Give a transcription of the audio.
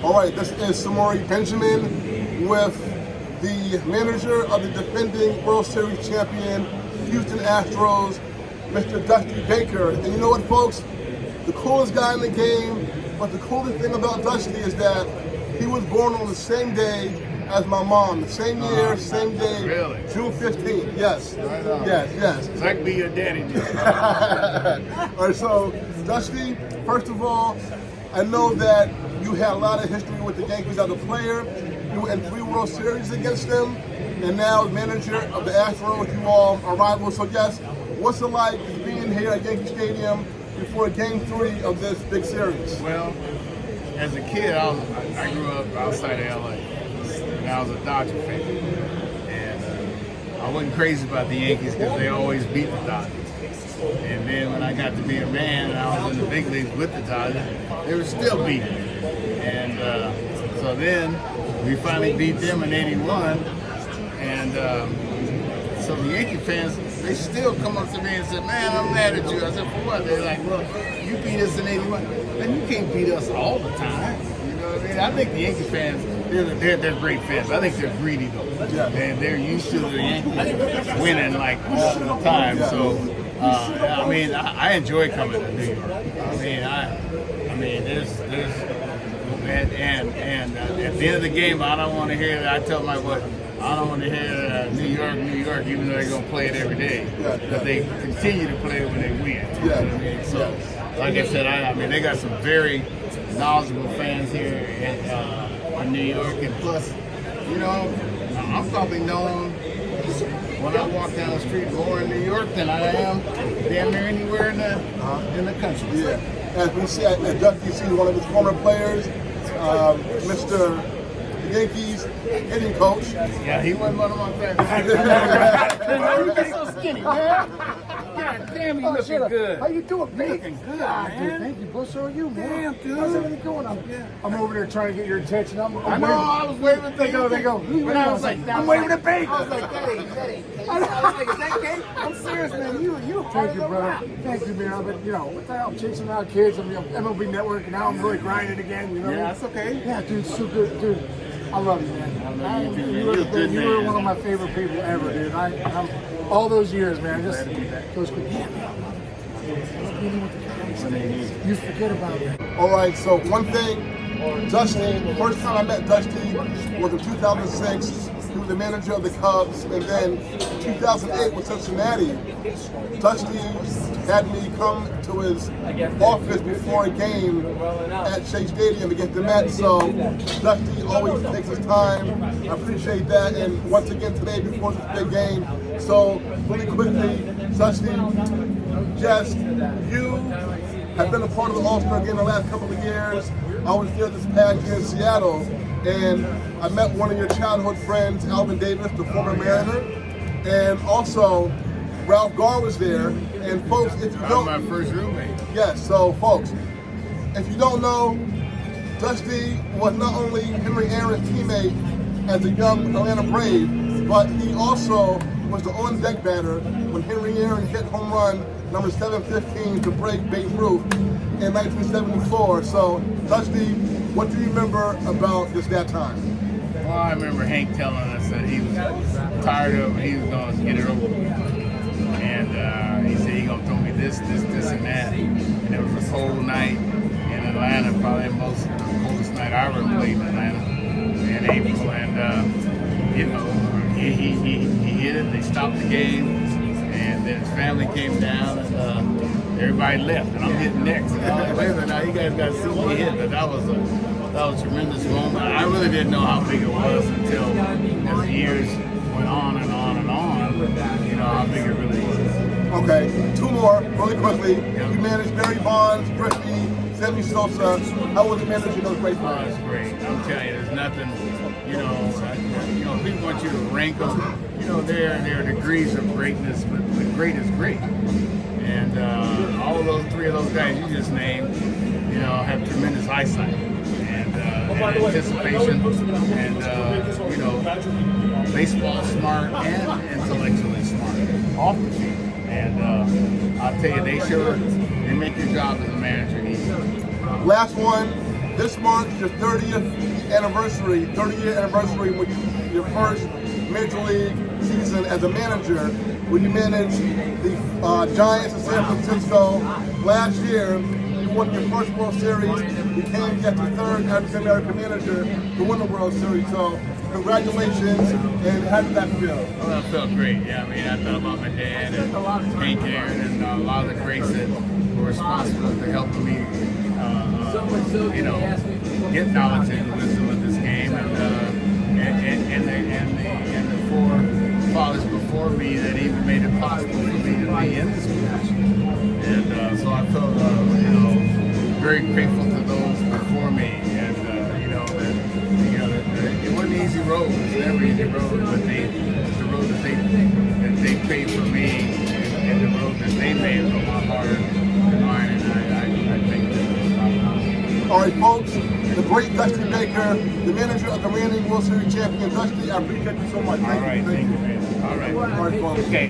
All right, this is Samori Benjamin with the manager of the defending World Series champion, Houston Astros, Mr. Dusty Baker. And you know what, folks? The coolest guy in the game, but the coolest thing about Dusty is that he was born on the same day as my mom, the same year, same day, really? June 15th. Yes, right on. yes. So I can be your daddy. All right, so Dusty, first of all, I know that you had a lot of history with the Yankees as a player. You were in 3 World Series against them, and now as manager of the Astros, you all are rivals. So yes, what's it like being here at Yankee Stadium before Game 3 of this big series? Well, as a kid, I grew up outside of LA, and I was a Dodger fan. And I wasn't crazy about the Yankees because they always beat the Dodgers. And then when I got to be a man and I was in the big leagues with the Dodgers, they were still beating me. And so then we finally beat them in '81. And so the Yankee fans, they still come up to me and say, "Man, I'm mad at you." I said, "For what?" They're like, "Well, you beat us in '81. Man, you can't beat us all the time." You know what I mean? I think the Yankee fans, they're great fans. I think they're greedy though. Yeah. They're used to the Yankees winning like all the time. Yeah. So I mean, I enjoy coming to New York. I mean, there's and at the end of the game, I don't want to hear. I tell my boy, I don't want to hear New York, even though they're gonna play it every day. But they continue to play it when they win. Yeah. You know what I mean? So, like I said, I mean, they got some very knowledgeable fans here in New York, and plus, you know, I'm probably known when I walk down the street more in New York than I am damn near anywhere in the country. Yeah. As we see at Dusty, you see one of his former players, Mr. Yankees hitting coach. Yeah, he wasn't one of my favorites. He's so skinny, man. God damn, you looking good. How you doing, You babe? looking good, God, man. dude, thank you, bro. So are you, man? Damn, dude. How's everything going? I'm over there trying to get your attention. I'm I know, I was waving. They go. When I was like, I'm waving at Baker. I was like, that ain't Cake. I was like, is that Cake? I'm serious, man. You Thank you, brother. Thank you, man. But you know, what the hell? I'm chasing out kids. I'm MLB Network, and now I'm really grinding again. You know? Yeah, that's okay. Yeah, dude, so good, dude. I love you, man. I love you too, man. You You're a good you were man. one of my favorite people ever, dude. I'm all those years, man. Just Glad to be back. goes quick. Yeah, man. I love meeting with the guys. You forget about it. All right, so one thing, Dusty, first time I met Dusty was in 2006. He was the manager of the Cubs, and then 2008 with Cincinnati. Dusty had me come to his office before a game at Shea Stadium against the Mets, so Dusty always takes his time. I appreciate that, and once again today before this big game. So really quickly, Dusty, just you have been a part of the All-Star game the last couple of years. I was there this past year in Seattle, and I met one of your childhood friends, Alvin Davis, the former Mariner, and also Ralph Garr was there. And folks, if you That was don't, my first roommate. yes, so folks, if you don't know, Dusty was not only Henry Aaron's teammate as a young Atlanta Brave, but he also was the on-deck batter when Henry Aaron hit home run number 715 to break Babe Ruth in 1974. So, Dusty, what do you remember about just that time? Well, I remember Hank telling us that he was tired of it, he was going to get it over with. And he said he's going to throw me this, and that. And it was a cold night in Atlanta, probably the coldest night I ever played in Atlanta in April. And, you know, he hit it, they stopped the game, and then his family came down, and everybody left, and I'm hitting next. And I was like, wait a minute, now you guys got to see me hit. But that was a tremendous moment. I really didn't know how big it was until as the years went on and on and on, you know, how big it really was. Okay, 2 more, really quickly. You managed Barry Bonds, Griffey, Sammy Sosa. How was it managing those great Oh, players? it's great. I'm telling you, there's nothing, you know, people want you to rank them. You know, there are degrees of greatness, but the great is great. And all of those 3 of those guys you just named, you know, have tremendous eyesight and anticipation, and you know, baseball smart and intellectually smart off the field. And I'll tell you, they make your job as a manager easy. Last one, This marks your 30th anniversary, 30-year anniversary with your first Major League season as a manager, when you managed the Giants of San Francisco. Last year, you won your first World Series, became yet the third African-American manager to win the World Series. So, congratulations, and how did that feel? Well, that felt great. Yeah, I mean, I thought about my dad and Hank Aaron and a lot of the greats that were responsible for helping me, get knowledge and wisdom of this game, and the four fathers before me that even made it possible for me to be in this position. And so I felt, very grateful to those before me, and that it wasn't an easy road. It was never an easy road, but the road that they paved for me, and the road that they made a lot harder than mine, and I think that. All right, folks, the great Dusty Baker, the manager of the reigning World Series champion. Dusty, I appreciate you so much. All right, thank you, man. All right, folks. Okay.